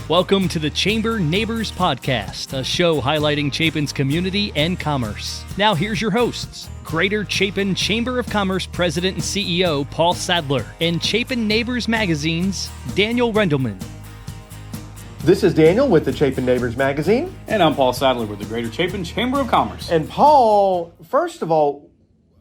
Welcome to the Chamber Neighbors Podcast, a show highlighting Chapin's community and commerce. Now here's your hosts, Greater Chapin Chamber of Commerce President and CEO Paul Sadler, and Chapin Neighbors Magazine's Daniel Rendelman. This is Daniel with the Chapin Neighbors Magazine. And I'm Paul Sadler with the Greater Chapin Chamber of Commerce. And Paul, first of all,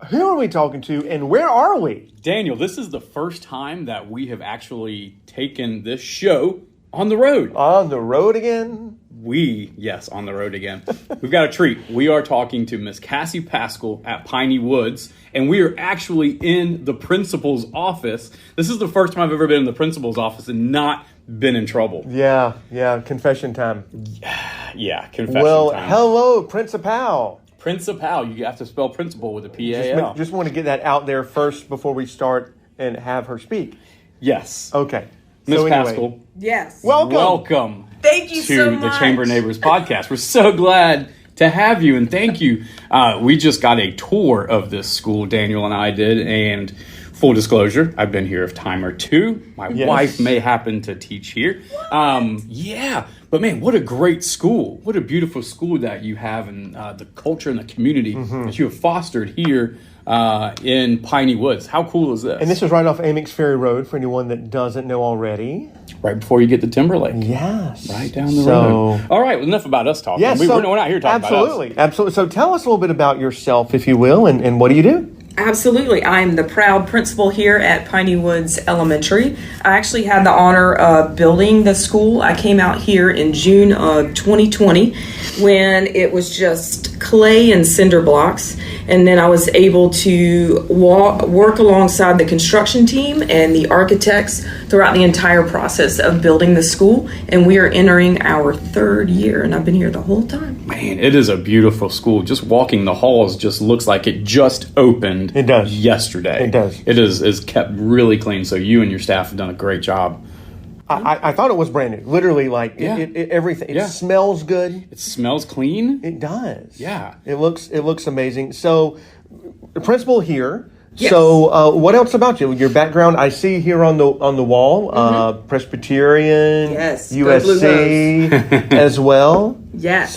who are we talking to and where are we? Daniel, this is the first time that we have actually taken this show on the road. On the road again? Yes, on the road again. We've got a treat. We are talking to Miss Cassy Paschal at Piney Woods, and we are actually in the principal's office. This is the first time I've ever been in the principal's office and not been in trouble. Yeah, confession time. Yeah, confession time. Well, hello, Principal. Principal, you have to spell principal with a P-A-L. Just want to get that out there first before we start and have her speak. Yes. Okay. Miss So anyway, Paschal. Yes. Welcome. Thank you to so much. the Chamber Neighbors Podcast. We're so glad to have you, and thank you. We just got a tour of this school, Daniel and I did, and full disclosure, I've been here a time or two. My wife may happen to teach here. But man, what a great school. What a beautiful school that you have, and the culture and the community that you have fostered here in Piney Woods. How cool is this? And this is right off Amix Ferry Road for anyone that doesn't know already. Right before you get to Timberlake. Yes. Right down the road. All right, well, enough about us talking. Yes, we're not here talking about us. Absolutely. So tell us a little bit about yourself, if you will, and what do you do? Absolutely. I'm the proud principal here at Piney Woods Elementary. I actually had the honor of building the school. I came out here in June of 2020 when it was just clay and cinder blocks. And then I was able to work alongside the construction team and the architects throughout the entire process of building the school. And we are entering our third year, and I've been here the whole time. Man, it is a beautiful school. Just walking the halls just looks like it just opened. It does. Yesterday. It does. It is kept really clean. So you and your staff have done a great job. I thought it was brand new. Literally, everything. It smells good. It smells clean. It does. Yeah. It looks amazing. So, the principal here. Yes. So, what else about you? Your background, I see here on the wall, Presbyterian, Yes. USC as well. Yes.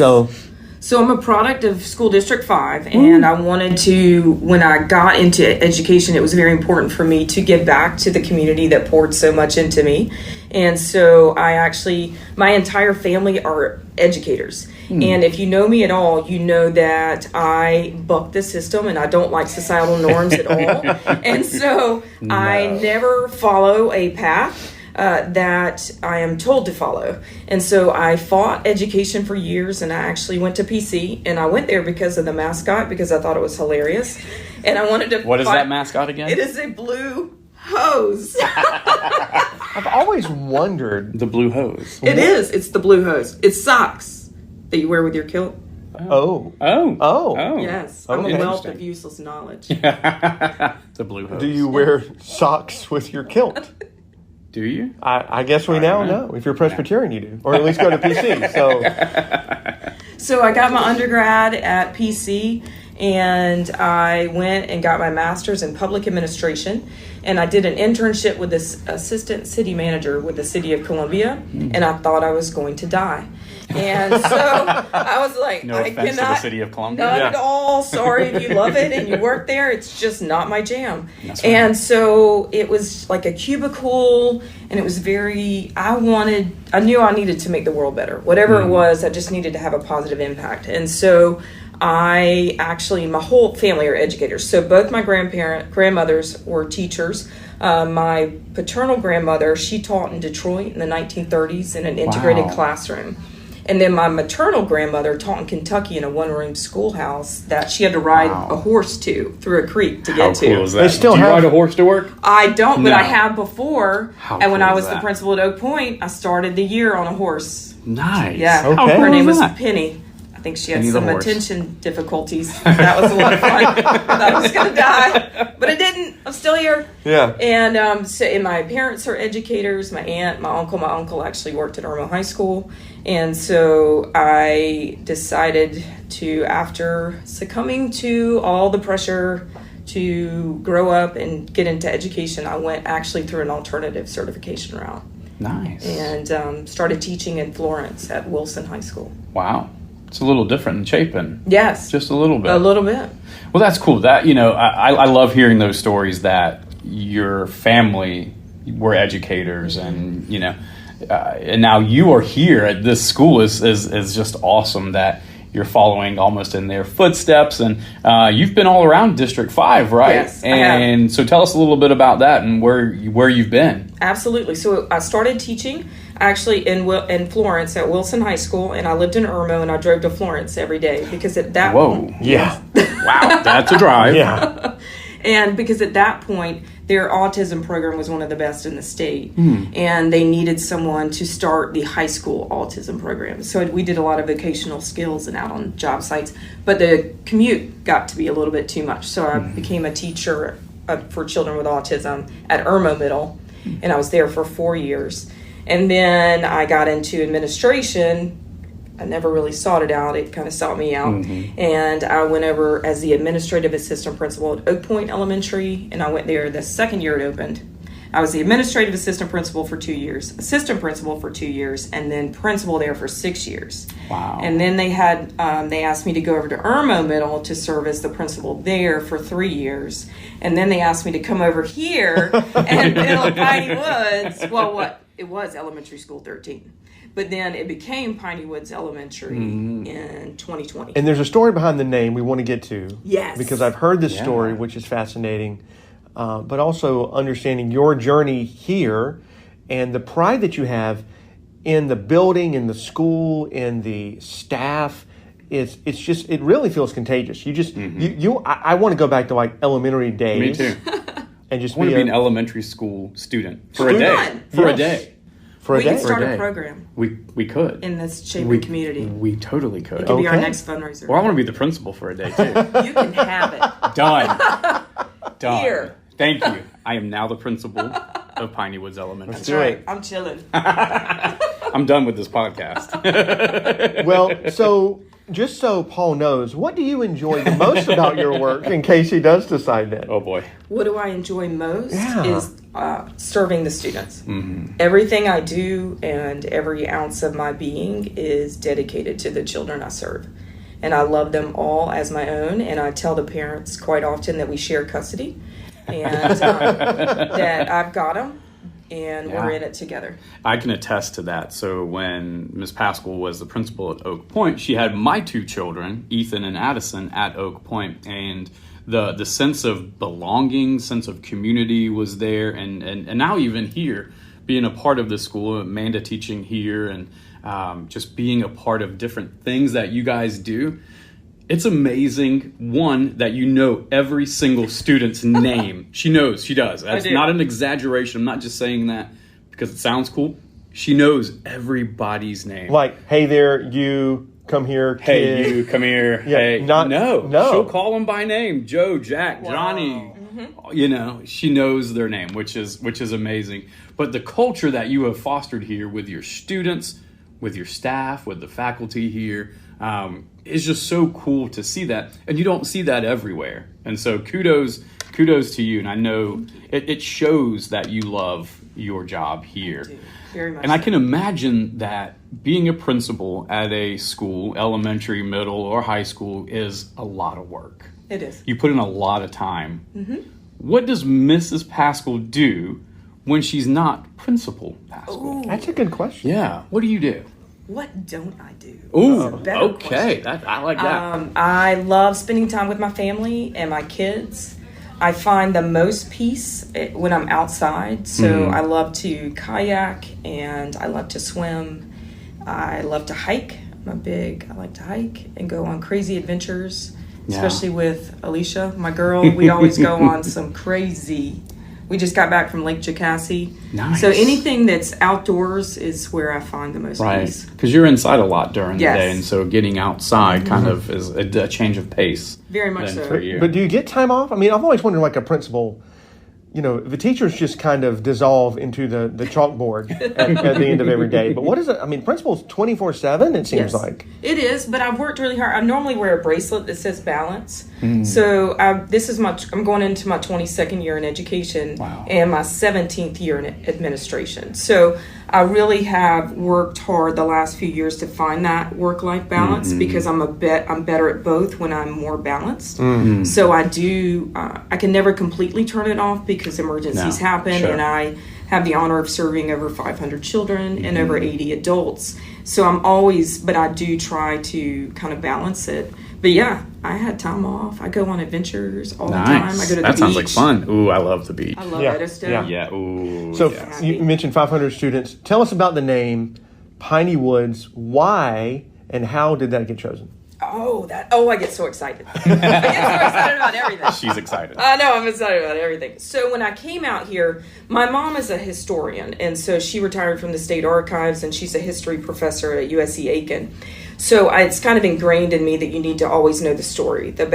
So I'm a product of School District 5, and I wanted to, when I got into education, it was very important for me to give back to the community that poured so much into me. And so my entire family are educators. And if you know me at all, you know that I buck the system and I don't like societal norms at all. And so I never follow a path that I am told to follow. And so I fought education for years, and I actually went to PC, and I went there because of the mascot, because I thought it was hilarious. And I wanted to What is that mascot again? It is a blue hose. I've always wondered. The blue hose. It is. It's the blue hose. It's socks that you wear with your kilt. Oh. Yes. I'm a wealth of useless knowledge. The blue hose. Do you wear socks with your kilt? Do you? I guess we now know. If you're Presbyterian, you do. Or at least go to PC. So I got my undergrad at PC, and I went and got my master's in public administration, and I did an internship with this assistant city manager with the city of Columbia, and I thought I was going to die. And so I was like, No I offense to cannot, the city of Columbia. Not at all. Sorry if you love it and you work there. It's just not my jam. That's right. And so it was like a cubicle, and it was I knew I needed to make the world better. Whatever it was, I just needed to have a positive impact. And so my whole family are educators. So both my grandmothers were teachers. My paternal grandmother, she taught in Detroit in the 1930s in an integrated classroom. And then my maternal grandmother taught in Kentucky in a one-room schoolhouse that she had to ride a horse through a creek to get to. How cool is that? Do you ride a horse to work? I don't, but No. I have before. How and when cool I is was the that? principal at Oak Point, I started the year on a horse. Nice. Yeah. Okay. Her How name cool is was that? Penny. I think she had Penny the some horse. attention difficulties. That was a lot of fun. I thought I was going to die, but I didn't. I'm still here. Yeah. And and my parents are educators. My aunt, my uncle actually worked at Irmo High School. And so I decided to, after succumbing to all the pressure to grow up and get into education, I went actually through an alternative certification route. Nice. And started teaching in Florence at Wilson High School. Wow. It's a little different than Chapin. Yes. Just a little bit. A little bit. Well, that's cool. That, I love hearing those stories that your family were educators, and, and now you are here at this school is just awesome that you're following almost in their footsteps. And you've been all around District 5, right? Yes, I and have. So tell us a little bit about that and where you've been. Absolutely. So I started teaching actually in Florence at Wilson High School, and I lived in Irmo, and I drove to Florence every day because at that Whoa. point... Yeah. Wow, that's a drive. Yeah. And because at that point, their autism program was one of the best in the state. And they needed someone to start the high school autism program. So we did a lot of vocational skills and out on job sites. But the commute got to be a little bit too much. So I became a teacher for children with autism at Irmo Middle. And I was there for 4 years. And then I got into administration. I never really sought it out. It kind of sought me out. And I went over as the administrative assistant principal at Oak Pointe Elementary, and I went there the second year it opened. I was the administrative assistant principal for 2 years, assistant principal for 2 years, and then principal there for 6 years. Wow. And then they asked me to go over to Irmo Middle to serve as the principal there for 3 years. And then they asked me to come over here and build Piney Woods. Well, it was Elementary School 13. But then it became Piney Woods Elementary in 2020. And there's a story behind the name we want to get to. Yes. Because I've heard this story, which is fascinating, but also understanding your journey here and the pride that you have in the building, in the school, in the staff. It really feels contagious. I want to go back to like elementary days. Me too. And just I want to be an elementary school student for a day. For a day. For a We day. could start For a day. a program We could. in this Chapin community. We totally could. It could be our Okay. next fundraiser. Well, I want to be the principal for a day too. You can have it. Done. Here. Thank you. I am now the principal of Piney Woods Elementary. Let's School. do Right. it. I'm chilling. I'm done with this podcast. Well, so just so Paul knows, what do you enjoy the most about your work in case he does decide that? Oh boy. What do I enjoy most Yeah. is serving the students. Everything I do and every ounce of my being is dedicated to the children I serve. And I love them all as my own. And I tell the parents quite often that we share custody and that I've got them and we're in it together. I can attest to that. So when Ms. Paschal was the principal at Oak Pointe, she had my two children, Ethan and Addison, at Oak Pointe, and the sense of belonging, sense of community was there, and now even here, being a part of the school, Amanda teaching here, and just being a part of different things that you guys do. It's amazing, one, that you know every single student's name. She knows, she does. That's do. not an exaggeration. I'm not just saying that because it sounds cool. She knows everybody's name. Like, hey there, you, come here, kid. Hey, you, come here. Yeah, hey, no. She'll call them by name. Joe, Jack, Johnny. You know, she knows their name, which is amazing. But the culture that you have fostered here with your students, with your staff, with the faculty here, is just so cool to see that. And you don't see that everywhere. And so kudos to you. And I know it shows that you love your job here. Very much. And I can imagine that being a principal at a school, elementary, middle, or high school, is a lot of work. It is. You put in a lot of time. What does Mrs. Paschal do when she's not Principal Paschal? That's a good question. Yeah. What do you do? What don't I do? Ooh, That's a better okay. question. I like that. I love spending time with my family and my kids. I find the most peace when I'm outside. So I love to kayak and I love to swim. I love to hike. I like to hike and go on crazy adventures, especially with Alicia, my girl. We always go on some crazy. We just got back from Lake Cassy. Nice. So anything that's outdoors is where I find the most Right. peace. Because you're inside a lot during the Yes. day. And so getting outside kind of is a change of pace. Very much then so. for you. But do you get time off? I mean, I've always wondered, like a principal, you know, the teachers just kind of dissolve into the chalkboard at the end of every day. But what is it? I mean, principal's 24/7, it seems Yes. like. It is, but I've worked really hard. I normally wear a bracelet that says balance. So I'm going into my 22nd year in education and my 17th year in administration. So I really have worked hard the last few years to find that work-life balance because I'm better at both when I'm more balanced. So I can never completely turn it off because emergencies happen, and I have the honor of serving over 500 children and over 80 adults. So but I do try to kind of balance it. But yeah, I had time off. I go on adventures all the time. I go to the beach. That sounds like fun. Ooh, I love the beach. I love Edison. Yeah. Ooh. So you mentioned 500 students. Tell us about the name Piney Woods. Why and how did that get chosen? I get so excited. I get so excited about everything. She's excited. I know, I'm excited about everything. So when I came out here, my mom is a historian, and so she retired from the state archives, and she's a history professor at USC Aiken. So it's kind of ingrained in me that you need to always know the story, the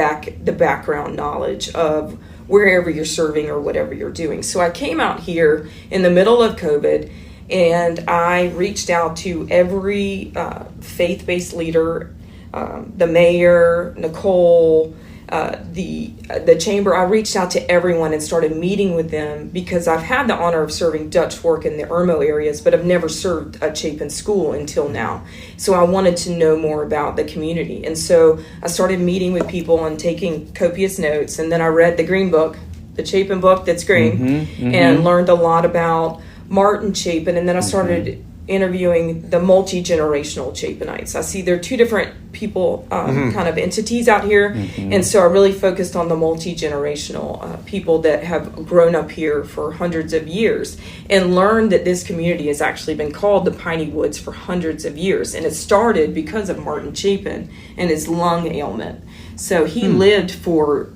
background knowledge of wherever you're serving or whatever you're doing. So I came out here in the middle of COVID, and I reached out to every faith-based leader, the mayor, Nicole, the chamber. I reached out to everyone and started meeting with them because I've had the honor of serving Dutch work in the Irmo areas, but I've never served a Chapin school until now. So I wanted to know more about the community. And so I started meeting with people and taking copious notes. And then I read the green book, the Chapin book that's green, and learned a lot about Martin Chapin. And then I started interviewing the multi-generational Chapinites. I see there are two different people, kind of entities out here, and so I really focused on the multi-generational people that have grown up here for hundreds of years and learned that this community has actually been called the Piney Woods for hundreds of years, and it started because of Martin Chapin and his lung ailment. So he lived for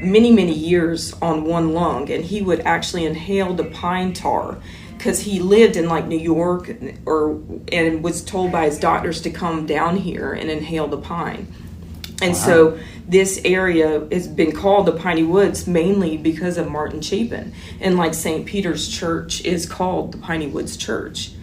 many, many years on one lung, and he would actually inhale the pine tar because he lived in like New York and was told by his doctors to come down here and inhale the pine. And so this area has been called the Piney Woods mainly because of Martin Chapin. And like St. Peter's Church is called the Piney Woods Church.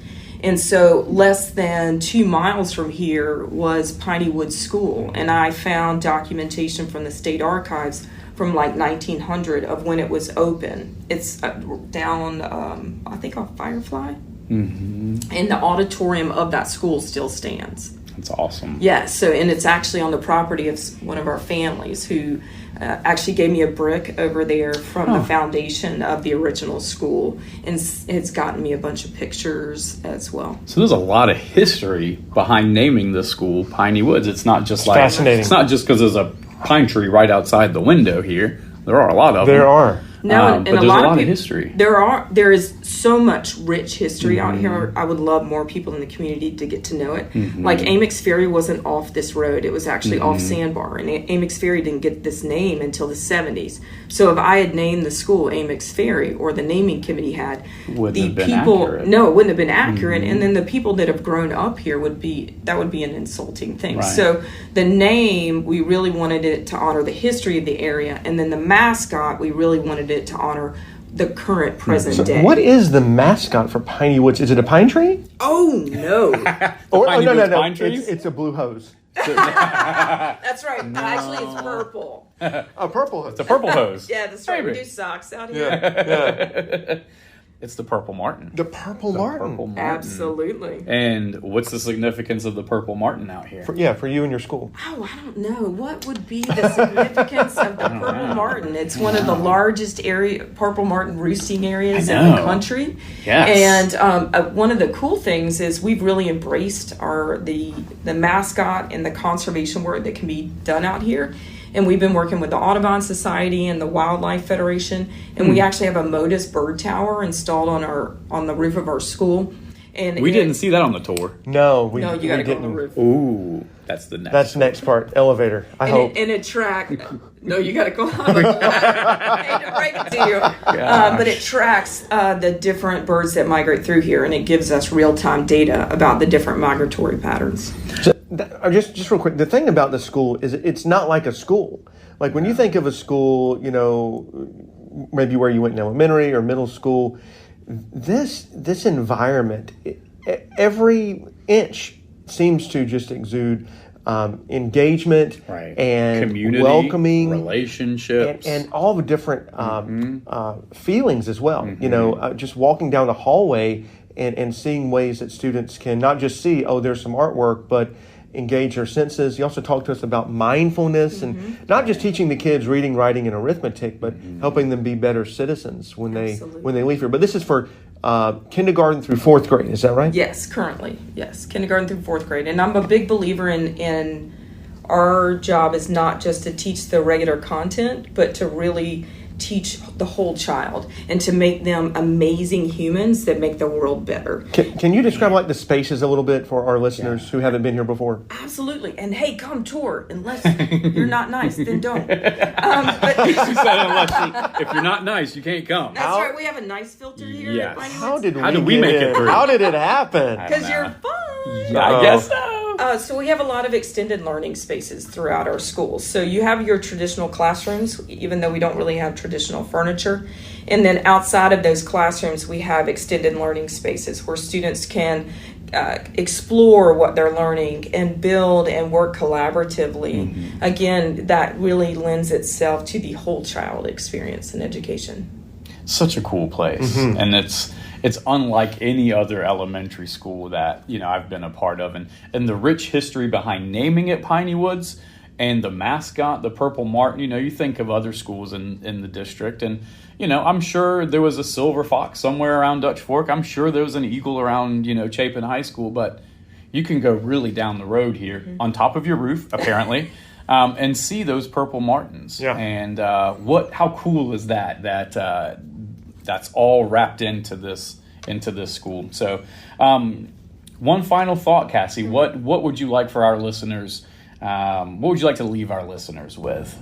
And so less than 2 miles from here was Piney Woods School. And I found documentation from the state archives from like 1900 of when it was open. It's down, I think on Firefly. And the auditorium of that school still stands. That's awesome. Yeah, and it's actually on the property of one of our families who actually gave me a brick over there from the foundation of the original school, and it's gotten me a bunch of pictures as well. So there's a lot of history behind naming the school Piney Woods. It's not just like fascinating. It's not just because there's a pine tree right outside the window here. There are a lot of them. There are. No, and but there's a lot of history. There is so much rich history out here. I would love more people in the community to get to know it. Like Amex Ferry wasn't off this road. It was actually off Sandbar. And Amex Ferry didn't get this name until the 70s. So if I had named the school Amex Ferry, or the naming committee had, it wouldn't have been accurate. And then the people that have grown up here would be an insulting thing. Right. So the name, we really wanted it to honor the history of the area. And then the mascot, we really wanted it to honor the current present day. What is the mascot for Piney Woods? Is it a pine tree? Oh no! No. Pine trees? It's a blue hose. That's right. Actually, it's purple. A purple hose. It's a purple hose. Yeah, that's right. We do socks out here. Yeah. It's the Purple Martin. The Purple Martin. Purple Martin. Absolutely. And what's the significance of the Purple Martin out here? For you and your school. Oh, I don't know. What would be the significance of the Purple Martin? It's one of the largest Purple Martin roosting areas in the country. Yes. And one of the cool things is we've really embraced the mascot and the conservation work that can be done out here. And we've been working with the Audubon Society and the Wildlife Federation, and we actually have a Modus bird tower installed on the roof of our school. And we didn't see that on the tour. No, you got to go on the roof. Ooh, that's the next. That's the next part. Elevator. I hope. It tracks. No, you got to go on. I hate to break it to you, but it tracks the different birds that migrate through here, and it gives us real-time data about the different migratory patterns. So, just real quick, the thing about the school is it's not like a school. Like when you think of a school, maybe where you went in elementary or middle school, this environment, every inch seems to just exude engagement and community, welcoming relationships, and all the different feelings as well. Just walking down the hallway and seeing ways that students can not just see, oh, there's some artwork, but engage their senses. You also talked to us about mindfulness and not just teaching the kids reading, writing, and arithmetic, but helping them be better citizens when they leave here. But this is for kindergarten through fourth grade, is that right? Yes, currently. Yes, kindergarten through fourth grade. And I'm a big believer in our job is not just to teach the regular content, but to really teach the whole child and to make them amazing humans that make the world better. Can you describe like the spaces a little bit for our listeners who haven't been here before? Absolutely. And hey, come tour. Unless you're not nice, then don't. She said, if you're not nice, you can't come. That's right. We have a nice filter here. Yes. How did we make it through? How did it happen? Because you're fun. Yeah, I guess so. So we have a lot of extended learning spaces throughout our schools. So you have your traditional classrooms, even though we don't really have traditional furniture. And then outside of those classrooms, we have extended learning spaces where students can explore what they're learning and build and work collaboratively. Again, that really lends itself to the whole child experience in education. Such a cool place. And it's unlike any other elementary school that I've been a part of, and the rich history behind naming it Piney Woods and the mascot, the purple martin. You think of other schools in the district, and I'm sure there was a silver fox somewhere around Dutch Fork. I'm sure there was an eagle around Chapin High School, but you can go really down the road here on top of your roof, apparently. And see those purple martins. Yeah. And how cool is that that's all wrapped into this school. So one final thought, Cassie, what would you like for our listeners, what would you like to leave our listeners with?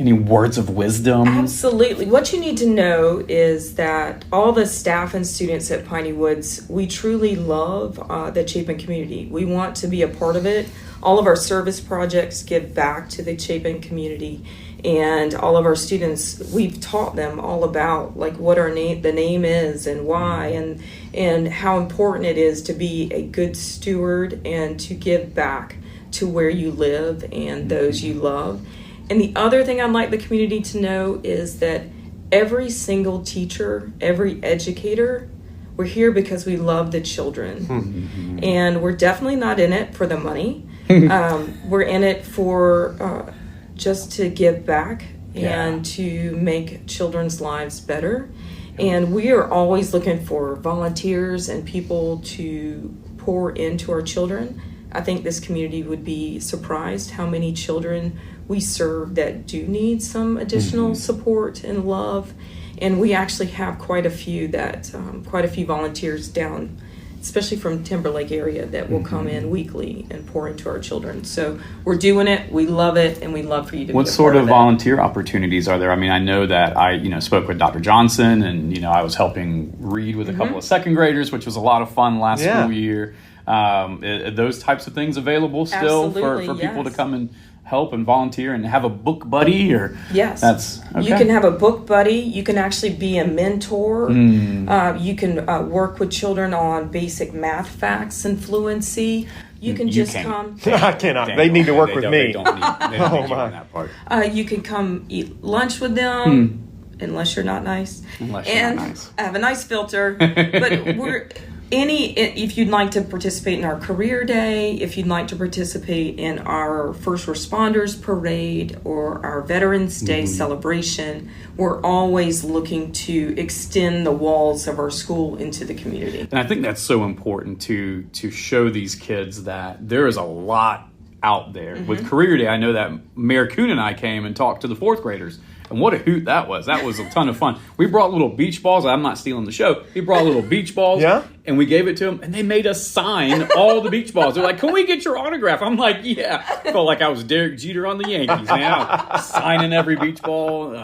Any words of wisdom? Absolutely. What you need to know is that all the staff and students at Piney Woods, we truly love the Chapin community. We want to be a part of it. All of our service projects give back to the Chapin community. And all of our students, we've taught them all about like what the name is and why and how important it is to be a good steward and to give back to where you live and those you love. And the other thing I'd like the community to know is that every single teacher, every educator, we're here because we love the children. And we're definitely not in it for the money. We're in it for just to give back and to make children's lives better. And we are always looking for volunteers and people to pour into our children. I think this community would be surprised how many children we serve that do need some additional support and love. And we actually have quite a few volunteers down, especially from Timberlake area, that will come in weekly and pour into our children. So we're doing it, we love it, and we'd love for you to be a part of it. What sort of volunteer opportunities are there? I mean, I know that I spoke with Dr. Johnson, and I was helping read with a couple of second graders, which was a lot of fun last school year. Are those types of things available still for people to come and help and volunteer and have a book buddy? Or yes, you can have a book buddy. You can actually be a mentor. You can work with children on basic math facts and fluency. You can come. I cannot. They need to work with me. They don't need that part. You can come eat lunch with them, unless you're not nice. Have a nice filter. But if you'd like to participate in our career day, if you'd like to participate in our first responders parade or our Veterans Day celebration, we're always looking to extend the walls of our school into the community. And I think that's so important to show these kids that there is a lot out there. With career day, I know that Mayor Kuhn and I came and talked to the fourth graders. And what a hoot that was. That was a ton of fun. We brought little beach balls. I'm not stealing the show. We brought little beach balls. And we gave it to them. And they made us sign all the beach balls. They're like, can we get your autograph? I'm like, yeah. I felt like I was Derek Jeter on the Yankees, man. I was signing every beach ball.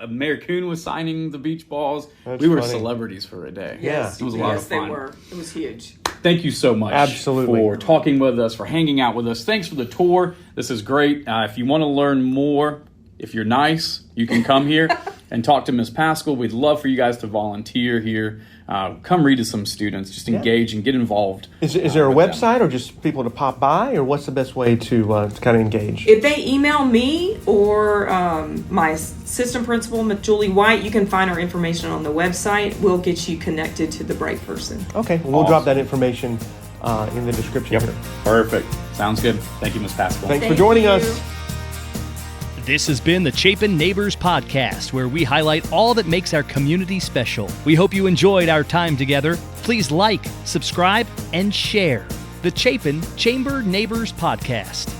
Mayor Kuhn was signing the beach balls. We were celebrities for a day. Yes, it was a lot of fun. Yes, they were. It was huge. Thank you so much for talking with us, for hanging out with us. Thanks for the tour. This is great. If you want to learn more, if you're nice, you can come here. and talk to Ms. Paschal. We'd love for you guys to volunteer here. Come read to some students, just engage and get involved. Is there a website or just people to pop by, or what's the best way to kind of engage? If they email me or my assistant principal, Ms. Julie White, you can find our information on the website. We'll get you connected to the right person. Okay, well, we'll drop that information in the description here. Perfect. Sounds good. Thank you, Ms. Paschal. Thanks for joining us. This has been the Chapin Neighbors Podcast, where we highlight all that makes our community special. We hope you enjoyed our time together. Please like, subscribe, and share the Chapin Chamber Neighbors Podcast.